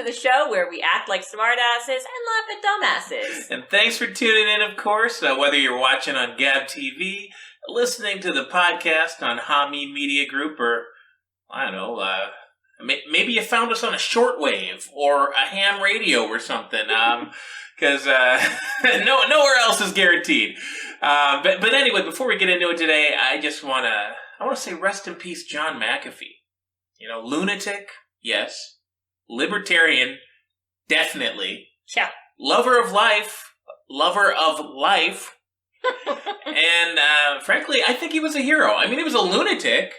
the show where we act like smartasses and laugh at dumbasses. And thanks for tuning in, of course, whether you're watching on Gab TV, listening to the podcast on Hameen Media Group, or, I don't know, maybe you found us on a shortwave or a ham radio or something, because nowhere else is guaranteed. But anyway, before we get into it today, I want to say rest in peace, John McAfee. You know, lunatic, yes. Libertarian, definitely. Yeah. Lover of life. And frankly, I think he was a hero. I mean, he was a lunatic,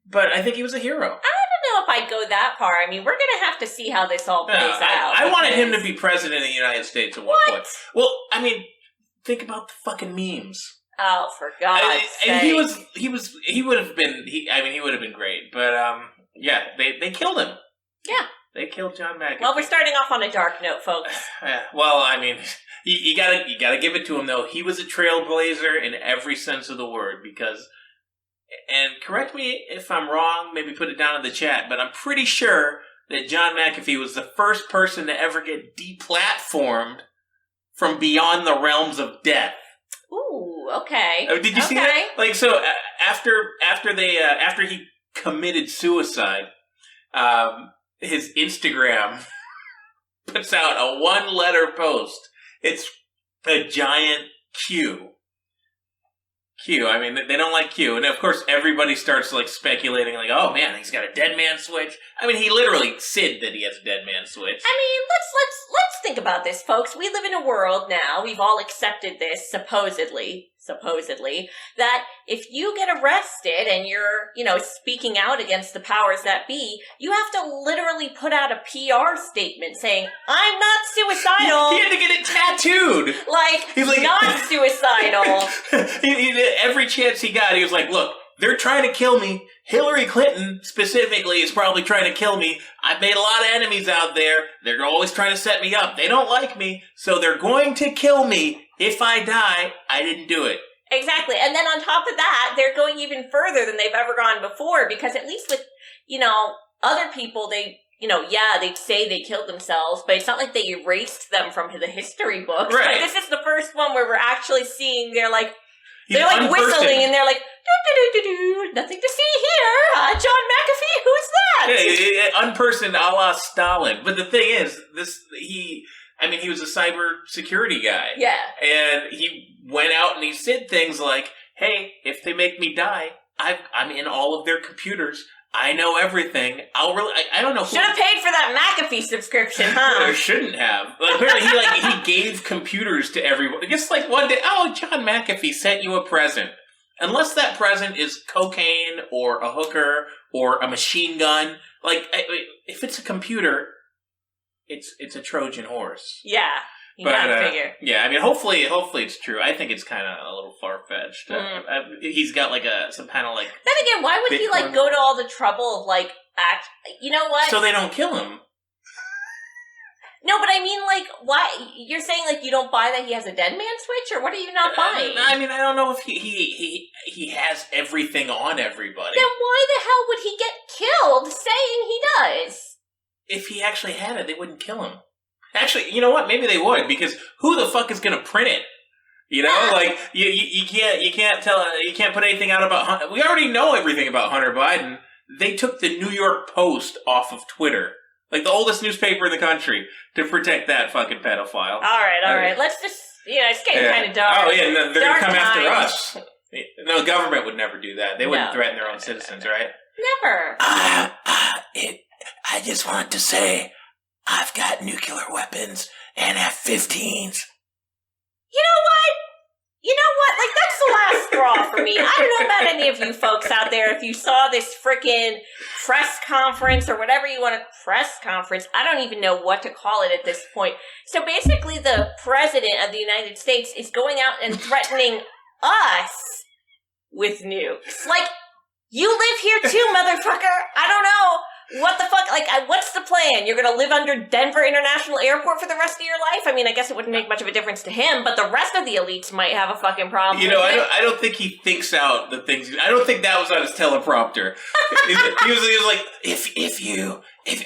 but I think he was a hero. I don't know if I'd go that far. I mean, we're going to have to see how this all plays out. I wanted him to be president of the United States at one point. Well, I mean, think about the fucking memes. Oh, for God's sake. And he would have been great. But, yeah, they killed him. Yeah. They killed John McAfee. Well, we're starting off on a dark note, folks. Well, I mean, you gotta give it to him, though. He was a trailblazer in every sense of the word, because, and correct me if I'm wrong, maybe put it down in the chat, but I'm pretty sure that John McAfee was the first person to ever get deplatformed from beyond the realms of death. Ooh, okay. Did you see that? Like, so after he committed suicide, his Instagram puts out a one-letter post. It's a giant Q. I mean, they don't like Q. And of course, everybody starts like speculating, like, oh man, he's got a dead man switch. I mean, he literally said that he has a dead man switch. I mean, let's think about this, folks. We live in a world now, we've all accepted this, supposedly, that if you get arrested and you're, speaking out against the powers that be, you have to literally put out a PR statement saying, I'm not suicidal. He had to get it tattooed. He's like not suicidal. Every chance he got, he was like, look, they're trying to kill me. Hillary Clinton, specifically, is probably trying to kill me. I've made a lot of enemies out there. They're always trying to set me up. They don't like me, so they're going to kill me. If I die, I didn't do it. Exactly. And then on top of that, they're going even further than they've ever gone before, because at least with, other people, they'd say they killed themselves, but it's not like they erased them from the history books. Right. Like, this is the first one where we're actually seeing they're whistling, and they're like, do-do-do-do-do, nothing to see here. John McAfee, who's that? Yeah, unpersoned a la Stalin. But the thing is, he was a cyber security guy. Yeah. And he went out and he said things like, hey, if they make me die, I'm in all of their computers. I know everything. I don't know. Should have paid for that McAfee subscription, huh? Or shouldn't have. Apparently, he gave computers to everyone. Just like one day, John McAfee sent you a present. Unless that present is cocaine or a hooker or a machine gun, if it's a computer, it's a Trojan horse. Yeah. You gotta figure. Yeah, I mean, hopefully it's true. I think it's kind of a little far-fetched. He's got some kind of Then again, why would he go to all the trouble of act? You know what? So they don't kill him. No, but I mean, why? You're saying you don't buy that he has a dead man switch, or what are you not buying? I mean, I don't know if he has everything on everybody. Then why the hell would he get killed saying he does? If he actually had it, they wouldn't kill him. Actually, you know what? Maybe they would, because who the fuck is going to print it? You can't put anything out about Hunter. We already know everything about Hunter Biden. They took the New York Post off of Twitter, the oldest newspaper in the country, to protect that fucking pedophile. All right. Let's just, it's getting kind of dark. Oh yeah, no, they're going to come after us. No, the government would never do that. They wouldn't threaten their own citizens, right? Never. I just want to say, I've got nuclear weapons and F-15s. You know what? That's the last straw for me. I don't know about any of you folks out there. If you saw this frickin' press conference or whatever you want to press conference, I don't even know what to call it at this point. So basically, the president of the United States is going out and threatening us with nukes. You live here too, motherfucker. I don't know. What the fuck? What's the plan? You're gonna live under Denver International Airport for the rest of your life? I mean, I guess it wouldn't make much of a difference to him, but the rest of the elites might have a fucking problem. I don't think he thinks out the things. I don't think that was on his teleprompter. he was like, if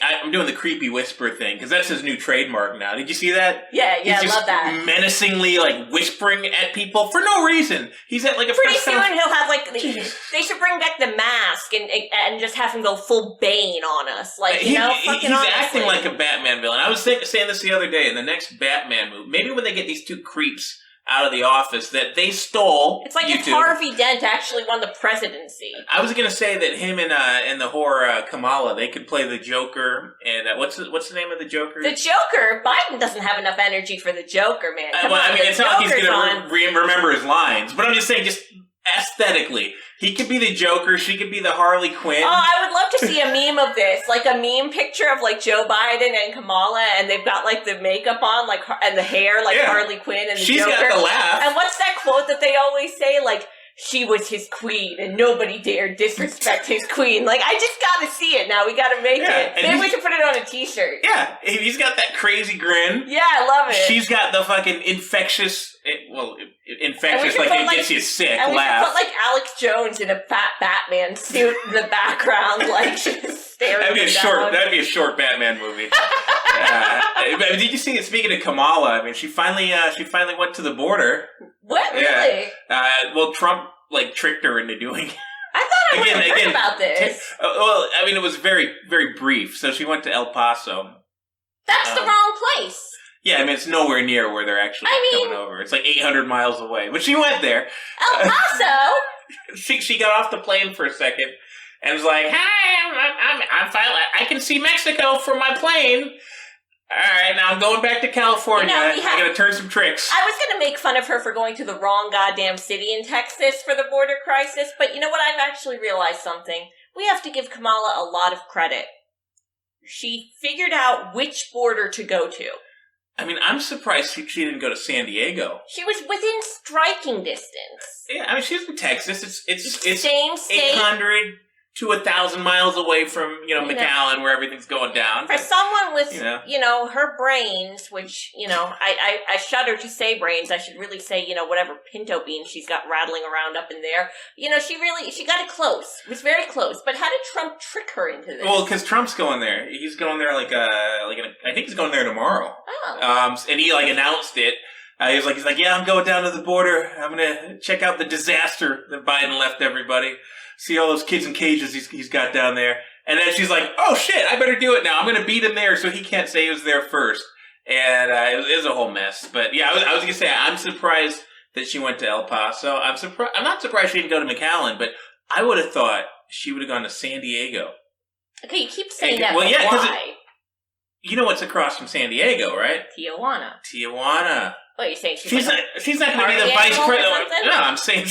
I'm doing the creepy whisper thing because that's his new trademark now. Did you see that? Yeah, He's I just love that. menacingly whispering at people for no reason. He's at a pretty soon he'll have they should bring back the mask and just have him go full Bane on us. He's honestly acting like a Batman villain. I was saying this the other day in the next Batman movie. Maybe when they get these two creeps out of the office that they stole. It's like YouTube. if Harvey Dent actually won the presidency. I was gonna say that him and the whore Kamala, they could play the Joker. And what's the name of the Joker? The Joker. Biden doesn't have enough energy for the Joker, man. It's not like he's gonna remember his lines, but I'm just saying, just aesthetically, he could be the Joker. She could be the Harley Quinn. Oh, I would love to see a meme of this, a meme picture of Joe Biden and Kamala, and they've got the makeup on, and the hair Harley Quinn and the She's Joker. Got the laugh. And what's that quote that they always say? She was his queen, and nobody dared disrespect his queen. I just gotta see it now. We gotta make it. Maybe we can put it on a T-shirt. Yeah, he's got that crazy grin. Yeah, I love it. She's got the fucking infectious, gets you sick and laugh. We should put Alex Jones in a fat Batman suit in the background, just staring. That'd be a short Batman movie. Did you see it? Speaking of Kamala, she finally went to the border. What? Really? Well, Trump tricked her into doing it. I thought I would have heard about this. Well, it was very, very brief. So she went to El Paso. That's the wrong place. Yeah, it's nowhere near where they're actually coming over. It's 800 miles away. But she went there. El Paso? She got off the plane for a second and was like, "Hi, I'm fine. I can see Mexico from my plane. All right, now I'm going back to California. I'm going to turn some tricks." I was going to make fun of her for going to the wrong goddamn city in Texas for the border crisis, but you know what? I've actually realized something. We have to give Kamala a lot of credit. She figured out which border to go to. I'm surprised she didn't go to San Diego. She was within striking distance. Yeah, she's in Texas. It's same state. 800 to 1,000 miles away from, McAllen, where everything's going down. For someone with, her brains, which, I shudder to say brains. I should really say, whatever pinto beans she's got rattling around up in there. She got it close. It was very close. But how did Trump trick her into this? Well, because Trump's going there. He's going there I think he's going there tomorrow. Oh. And he announced it. He's like, yeah, I'm going down to the border. I'm going to check out the disaster that Biden left everybody. See all those kids in cages he's got down there. And then she's like, oh shit, I better do it now. I'm going to beat him there so he can't say he was there first. And it was a whole mess. But yeah, I was going to say, I'm surprised that she went to El Paso. I'm not surprised she didn't go to McAllen, but I would have thought she would have gone to San Diego. Okay, you keep saying that, well, but yeah, why? You know what's across from San Diego, right? Tijuana. What, you're saying she's not going to be the vice president? No, I'm saying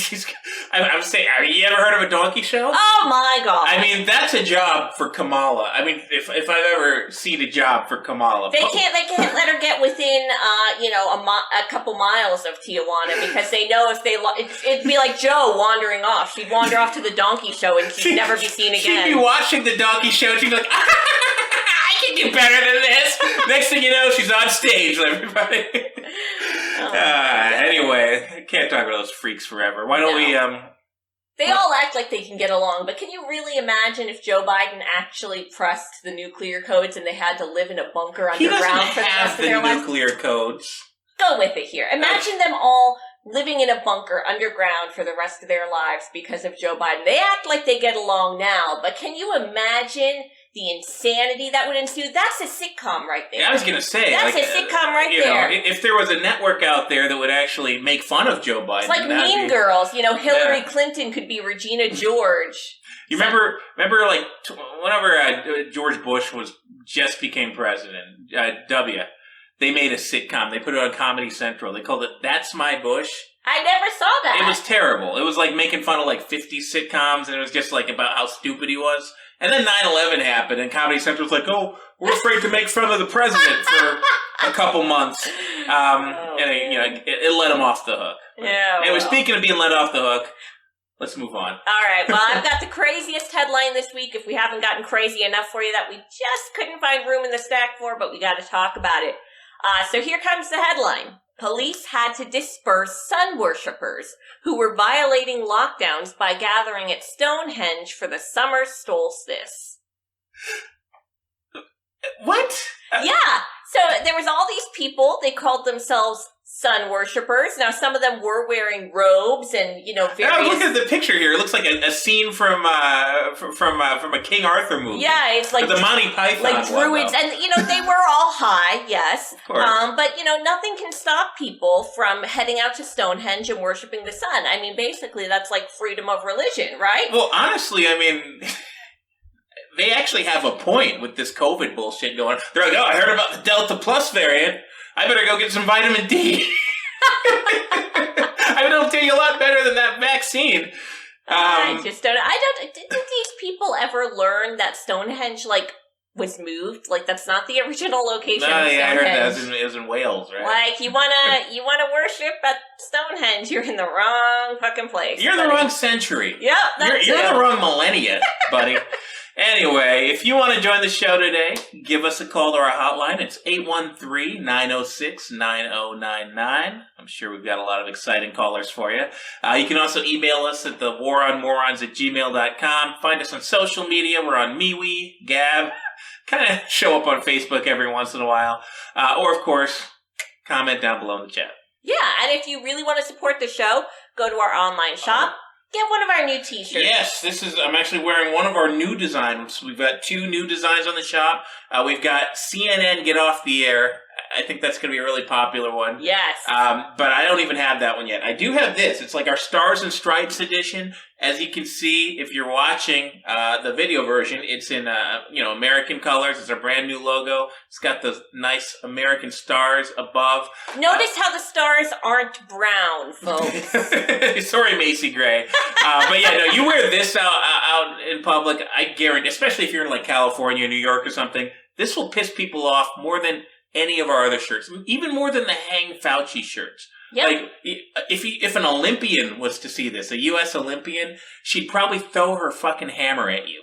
I'm saying, have you ever heard of a donkey show? Oh my god. That's a job for Kamala. If I've ever seen a job for Kamala. They can't let her get within, a couple miles of Tijuana because they know if it'd be like Joe wandering off. She'd wander off to the donkey show and she'd never be seen again. She'd be watching the donkey show and she'd be like, I can do better than this. Next thing you know, she's on stage with everybody. Anyway, I can't talk about those freaks forever. Why don't we, They all act like they can get along, but can you really imagine if Joe Biden actually pressed the nuclear codes and they had to live in a bunker underground for the rest of their lives? He doesn't have the nuclear codes. Go with it here. Imagine them all living in a bunker underground for the rest of their lives because of Joe Biden. They act like they get along now, but can you imagine the insanity that would ensue? That's a sitcom right there. Yeah, I was going to say. That's a sitcom right there. If there was a network out there that would actually make fun of Joe Biden. It's like Mean Girls. Hillary Clinton could be Regina George. You remember whenever George Bush just became president, they made a sitcom. They put it on Comedy Central. They called it That's My Bush. I never saw that. It was terrible. It was making fun of 50s sitcoms, and it was just about how stupid he was. And then 9/11 happened, and Comedy Central's like, oh, we're afraid to make fun of the president for a couple months. It let him off the hook. Yeah. Anyway, speaking of being let off the hook, let's move on. All right. Well, I've got the craziest headline this week, if we haven't gotten crazy enough for you, that we just couldn't find room in the stack for, but we got to talk about it. So here comes the headline. Police had to disperse sun worshippers who were violating lockdowns by gathering at Stonehenge for the summer solstice. What? Yeah. So there was all these people. They called themselves sun worshippers. Now, some of them were wearing robes and, various... Now, look at the picture here. It looks like a scene from a King Arthur movie. Yeah, it's like... the Monty Python like druids. one, and, they were all high, yes. Of course. But, nothing can stop people from heading out to Stonehenge and worshiping the sun. I mean, basically, that's like freedom of religion, right? Well, honestly, I mean... They actually have a point with this COVID bullshit going. They're like, I heard about the Delta Plus variant. I better go get some vitamin D. I mean, it'll do you a lot better than that vaccine. Didn't these people ever learn that Stonehenge, was moved? That's not the original location of Stonehenge. I heard that it was in Wales, right? You wanna worship at Stonehenge, you're in the wrong fucking place. You're in the wrong century. Yep, You're in the wrong millennia, buddy. Anyway, if you want to join the show today, give us a call to our hotline. It's 813-906-9099. I'm sure we've got a lot of exciting callers for you. You can also email us at the waronmorons@gmail.com. Find us on social media. We're on MeWe, Gab. Kind of show up on Facebook every once in a while. Or, of course, comment down below in the chat. Yeah, and if you really want to support the show, go to our online shop. Get one of our new t-shirts. Yes, I'm actually wearing one of our new designs. We've got 2 new designs on the shop. We've got CNN Get Off the Air. I think that's going to be a really popular one. Yes. But I don't even have that one yet. I do have this. It's like our Stars and Stripes edition. As you can see, if you're watching the video version, it's in American colors. It's our brand new logo. It's got the nice American stars above. Notice how the stars aren't brown, folks. Sorry, Macy Gray. But yeah, no, you wear this out in public, I guarantee, especially if you're in California, New York or something, this will piss people off more than any of our other shirts, even more than the Hang Fauci shirts. Yep. If an Olympian was to see this, a U.S. Olympian, she'd probably throw her fucking hammer at you.